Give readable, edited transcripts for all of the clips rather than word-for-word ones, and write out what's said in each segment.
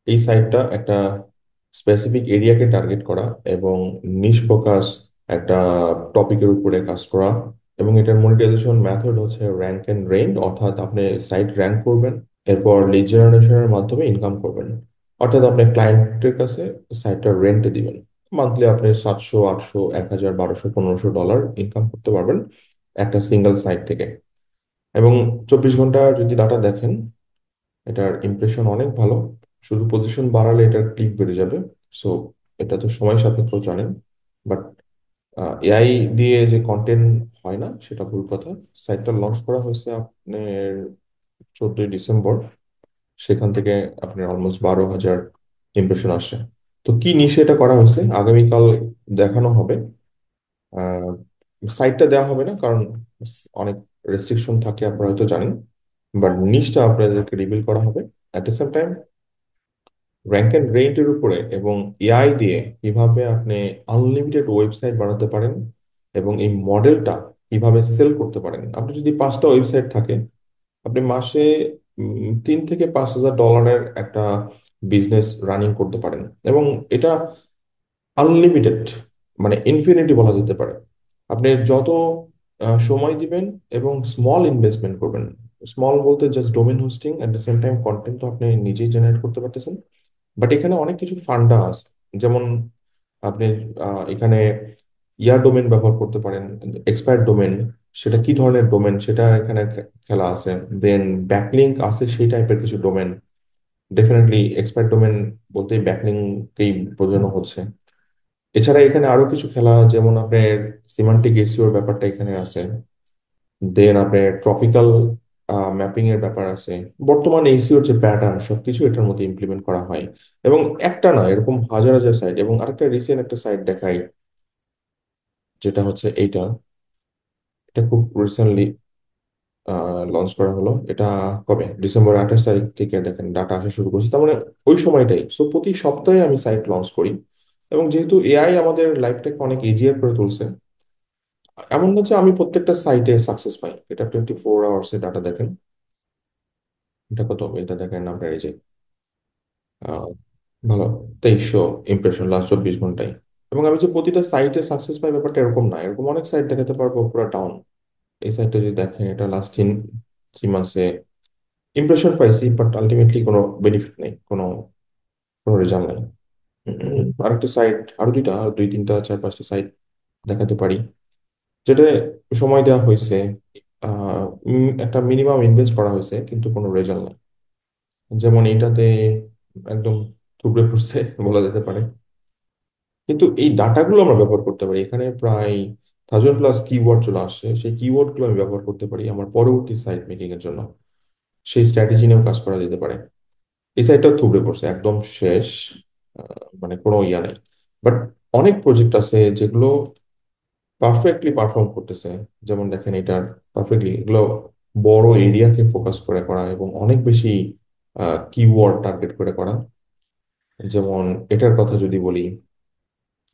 এই সাইটটা একটা স্পেসিফিক এরিয়াকে টার্গেট করা এবং নিশ ফোকাস একটা টপিকের উপরে কাজ করা। এবং এটার মনিটাইজেশন মেথড হচ্ছে র্যাঙ্ক এন্ড রেন্ট, অর্থাৎ আপনি সাইট র্যাঙ্ক করবেন, এরপর লিড জেনারেশনের মাধ্যমে ইনকাম করবেন। অর্থাৎ আপনি ক্লায়েন্টের কাছে সাইটটা রেন্টে দিবেন। মান্থলি আপনি 700, 800, 1000, 1200, $1500 ইনকাম করতে পারবেন একটা সিঙ্গেল সাইট থেকে। এবং 24 ঘন্টা যদি ডাটা দেখেন, এটার ইমপ্রেশন অনেক ভালো। শুধু পজিশন বাড়ালে এটার ক্লিক বেড়ে যাবে। সো এটা তো সময় সাপেক্ষ জানেন, বাট এআই দিয়ে যে কন্টেন্ট হয় না সেটা ভুল কথা। সাইটটা লঞ্চ করা হয়েছে আপনার 14ই ডিসেম্বর। সেখান থেকে আপনার অলমোস্ট 12,000 ইমপ্রেশন আসছে। তো কি নিশে এটা করা হয়েছে আগামীকাল দেখানো হবে। সাইটটা দেওয়া হবে না, কারণ অনেক রেস্ট্রিকশন থাকে, আপনারা হয়তো জানেন। বাট নিশটা আপনাদেরকে রিভিল করা হবে। At the same time rank and রেটের উপরে এবং এআই দিয়ে কিভাবে আপনি আনলিমিটেড ওয়েবসাইট বানাতে পারেন এবং এই মডেলটা কিভাবে সেল করতে পারেন। আপনি যদি 5টা ওয়েবসাইট থাকে, আপনি মাসে $3,000 থেকে $5,000 একটা বিজনেস রানিং করতে পারেন। এবং এটা আনলিমিটেড, মানে ইনফিনিটি বলা যেতে পারে। আপনি যত সময় দিবেন এবং স্মল ইনভেস্টমেন্ট করবেন। স্মল বলতে just domain hosting, at the same time content তো আপনি নিজেই জেনারেট করতে পারতেছেন। বাট এখানে অনেক কিছু ফান্ডা আছে। যেমন আপনি এখানে ইয়ার ডোমেন ব্যবহার করতে পারেন, এক্সপায়ার ডোমেন, সেটা কি ধরনের ডোমেন সেটা এখানে খেলা আছে। দেন ব্যাকলিঙ্ক আছে সেই টাইপের কিছু ডোমেন। ডেফিনেটলি এক্সপায়ার ডোমেন বলতে ব্যাকলিঙ্ককেই বোঝানো হচ্ছে। এছাড়া এখানে আরো কিছু খেলা, যেমন আপনার সিমান্টিক এসইওর ব্যাপারটা এখানে আছে। দেন আপনার ট্রপিক্যাল ম্যাপিং এর ব্যাপার আছে। বর্তমান এসইওর যে প্যাটার্ন সবকিছু এটার মধ্যে ইমপ্লিমেন্ট করা হয়। এবং একটা না, এরকম হাজার হাজার সাইট। এবং আরেকটা রিসেন্ট একটা সাইট দেখাই, যেটা হচ্ছে এইটা। এটা খুব রিসেন্টলি লঞ্চ করা হলো। এটা কবে, ডিসেম্বর 28 তারিখ থেকে দেখেন ডাটা আসা শুরু করছে। তার মানে ওই সময়টাই। সো প্রতি সপ্তাহে আমি সাইট লঞ্চ করি। এবং যেহেতু এআই আমাদের লাইফটাকে অনেক ইজিয়ার করে তুলছে, এমন না যে আমি প্রত্যেকটা সাইটে সাকসেস পাই। এটা 24 আওয়ার্সে ডাটা দেখেন। এটা কত, এটা দেখেন আপনার এই যে আহ, ভালো 2300 ইমপ্রেশন লাস্ট 24 ঘন্টায়। এবং আমি যে প্রতিটা সাইটে সাকসেস পাই ব্যাপারটা এরকম না, এরকম অনেক সাইট দেখাতে পারবো পুরো ডাউন। এই সাইটটা যদি দেখেন, এটা লাস্ট 3 মাসে ইমপ্রেশন পাইছি, বাট আলটিমেটলি কোনো বেনিফিট নেই, কোনো কোনো রেজাল্ট নেই। আরেকটা সাইট, আরো দুইটা, আর দুই তিনটা চার পাঁচটা সাইট দেখাতে পারি, যেটা সময় দেওয়া হয়েছে, একটা মিনিমাম ইনভেস্ট করা হয়েছে, কিন্তু কোনো রেজাল্ট নাই। যেমন এইটাতে একদম থুবড়ে পড়ছে বলা যেতে পারে। কিন্তু এই ডাটাগুলো আমরা ব্যবহার করতে পারি। এখানে প্রায় 1000+ কিওয়ার্ড চলে আসে। সেই কিওয়ার্ড গুলো আমি ব্যবহার করতে পারি আমার পরবর্তী সাইট মেকিং এর জন্য। সেই স্ট্র্যাটেজি নিয়েও কাজ করা যেতে পারে। এই সাইটটাও থুবড়ে পড়ছে, একদম শেষ। মানে কোনো ইয়া নেই। বাট অনেক প্রজেক্ট আছে যেগুলো পারফেক্টলি পারফর্ম করতেছে। যেমন দেখেন এটার পারফেক্টলি, এগুলো বড় এরিয়াকে ফোকাস করে করা এবং অনেক বেশি কিওয়ার্ড টার্গেট করে করা। যেমন এটার কথা যদি বলি,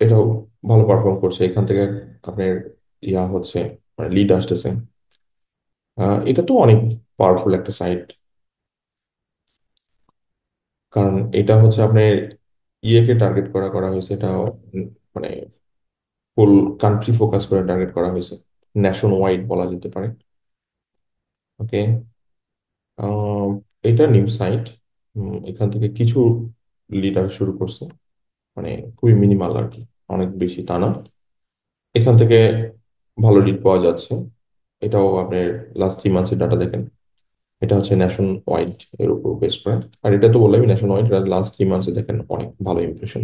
এটাও ভালো পারফর্ম করছে। এখান থেকে আপনার ইয়া হচ্ছে, মানে লিড আসতেছে। এটা তো অনেক পাওয়ারফুল একটা সাইট, কারণ এটা হচ্ছে আপনার ইয়েকে টার্গেট করা করা হয়েছে। এটা মানে ফুল কান্ট্রি ফোকাস করে টার্গেট করা হয়েছে, ন্যাশন ওয়াইড বলা যেতে পারে। ওকে। এটা নিউ সাইট। এখান থেকে কিছু লিডার শুরু করছে, মানে খুবই মিনিমাল আর কি, অনেক বেশি তা না। এখান থেকে ভালো লিড পাওয়া যাচ্ছে। এটাও আপনার লাস্ট 3 মাসের ডাটা দেখেন। এটা হচ্ছে ন্যাশন ওয়াইড এর উপর বেস করে। আর এটা তো বললাম ন্যাশন ওয়াইড, লাস্ট 3 মাসে দেখেন অনেক ভালো ইমপ্রেশন।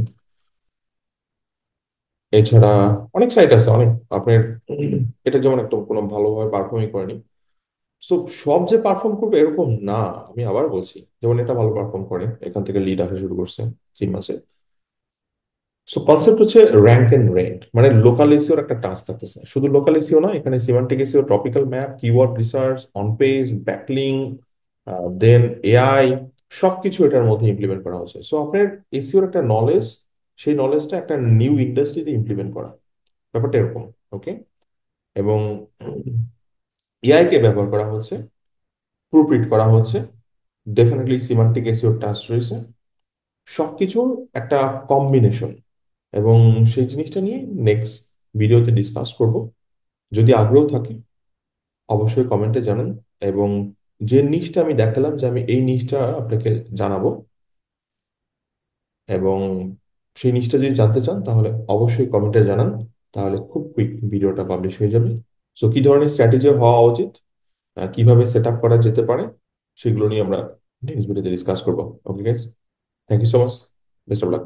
এছাড়া অনেক সাইট আছে, অনেক আপনার এটা যেমন একদম কোনো ভালোভাবে পারফর্মই করেনি। সো সব যে পারফর্ম করবে এরকম না। আমি আবার বলছি, যেমন এটা ভালো পারফর্ম করে, এখান থেকে লিড আসা শুরু করছে 3 মাসে। সো কনসেপ্ট হচ্ছে র্যাঙ্ক এন্ড রেন্ট, মানে লোকাল এসিওর একটা টাস্ক থাকতেছে। শুধু লোকাল এসিও না, এখানে semantic SEO, topical map, keyword research, on page, backlink, then AI, সবকিছু এটার মধ্যে ইমপ্লিমেন্ট করা হচ্ছে। সো আপনার এসিওর একটা নলেজ, সেই নলেজটা একটা নিউ ইন্ডাস্ট্রিতে ইমপ্লিমেন্ট করা, ব্যাপারটা এরকম। ওকে। এবং এআই কে ব্যবহার করা হচ্ছে, প্রুফ রিড করা হচ্ছে। ডেফিনেটলি সিমান্টিক এসিওর টাস্ক রয়েছে। সবকিছুর একটা কম্বিনেশন, এবং সেই জিনিসটা নিয়ে নেক্সট ভিডিওতে ডিসকাস করব। যদি আগ্রহ থাকে অবশ্যই কমেন্টে জানান, এবং যে নিচটা আমি দেখালাম যে আমি এই নিচটা আপনাকে জানাবো, এবং সেই নিচটা যদি জানতে চান তাহলে অবশ্যই কমেন্টে জানান, তাহলে খুব কুইক ভিডিওটা পাবলিশ হয়ে যাবে। সো কি ধরনের স্ট্র্যাটেজি হওয়া উচিত, কিভাবে সেট আপ করা যেতে পারে, সেগুলো নিয়ে আমরা নেক্সট ভিডিওতে ডিসকাস করবো। Okay guys, thank you so much, best of lakh.